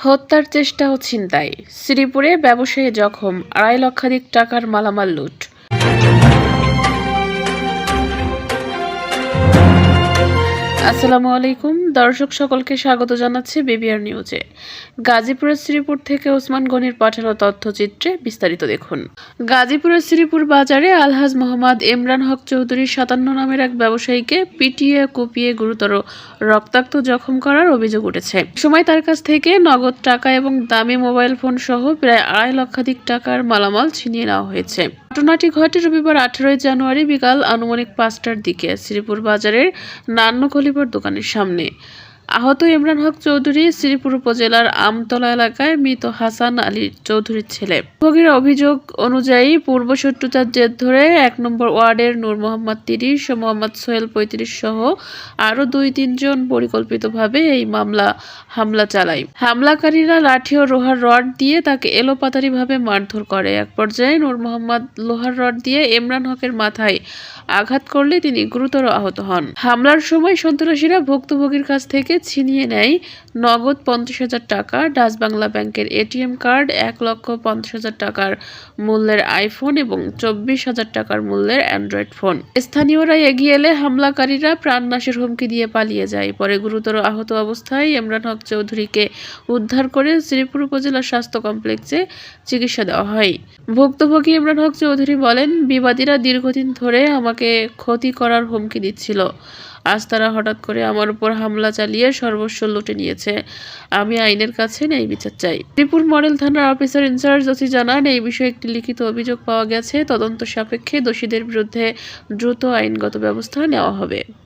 হত্যার চেষ্টা ও ছিনতাই। শ্রীপুরে ব্যবসায়ী জখম, 2.5 লক্ষাধিক টাকার মালামাল লুট। আসসালামু আলাইকুম দর্শক, সকলকে স্বাগত জানাচ্ছি বিবিআর নিউজে। গাজীপুরের শ্রীপুর থেকে ওসমান গনির পাঠানো তথ্যচিত্রে বিস্তারিত দেখুন। গাজীপুরের শ্রীপুর বাজারে আলহাজ মোহাম্মদ ইমরান হক চৌধুরী 57 নামের এক ব্যবসায়ীকে পিটিয়ে কুপিয়ে গুরুতর রক্তাক্ত জখম করার অভিযোগ উঠেছে। সময় তার কাছ থেকে নগদ টাকা এবং দামি মোবাইল ফোন সহ প্রায় 2.5 লক্ষাধিক টাকার মালামাল ছিনিয়ে নেওয়া হয়েছে। ঘটনাটি ঘটে রবিবার 18 জানুয়ারি বিকাল আনুমানিক 5টার দিকে শ্রীপুর বাজারের নান্নখলিপার দোকানের সামনে। আহত ইমরান হক চৌধুরী শ্রীপুর উপজেলার আমতলা এলাকায় মৃত হাসান আলী চৌধুরীর ছেলে। ভোগীর অভিযোগ অনুযায়ী পূর্বশত্রুতার জের ধরে 1 নম্বর ওয়ার্ডের নূর মোহাম্মদ 30 ও মোহাম্মদ সোহেল 35 সহ আরও 2-3 জন পরিকল্পিতভাবে এই হামলা চালায়। হামলাকারীরা লাঠি ও লোহার রড দিয়ে তাকে এলোপাতাড়িভাবে মারধর করে। এক পর্যায়ে নূর মোহাম্মদ লোহার রড দিয়ে ইমরান হকের মাথায় আঘাত করলে তিনি গুরুতর আহত হন। হামলার সময় সন্ত্রাসীরা ভুক্তভোগীর কাছ থেকে ছিনিয়ে নেয় নগদ 50,000 টাকা, ডাচ বাংলা ব্যাংকের এটিএম কার্ড, 1,50,000 টাকার মূল্যের আইফোন এবং 24,000 টাকার মূল্যের অ্যান্ড্রয়েড ফোন। স্থানীয়রা এগিয়ে এলে হামলাকারীরা প্রাণনাশের হুমকি দিয়ে পালিয়ে যায়। পরে গুরুতর আহত অবস্থায় ইমরান হক চৌধুরীকে উদ্ধার করে শ্রীপুর উপজেলা স্বাস্থ্য কমপ্লেক্সে চিকিৎসা দেওয়া হয়। ভুক্তভোগী ইমরান হক চৌধুরী বলেন, বিবাদীরা দীর্ঘদিন ধরে আমাকে ক্ষতি করার হুমকি দিচ্ছিল। আজ তারা হঠাৎ করে আমার উপর হামলা চালিয়ে সর্বস্ব লুটে নিয়েছে। আমি আইনের কাছে ন্যায় বিচার চাই। শ্রীপুর মডেল থানার অফিসার ইনচার্জ ওসি জানান, এই বিষয়ে একটি লিখিত অভিযোগ পাওয়া গেছে। তদন্ত সাপেক্ষে দোষীদের বিরুদ্ধে দ্রুত আইনগত ব্যবস্থা নেওয়া হবে।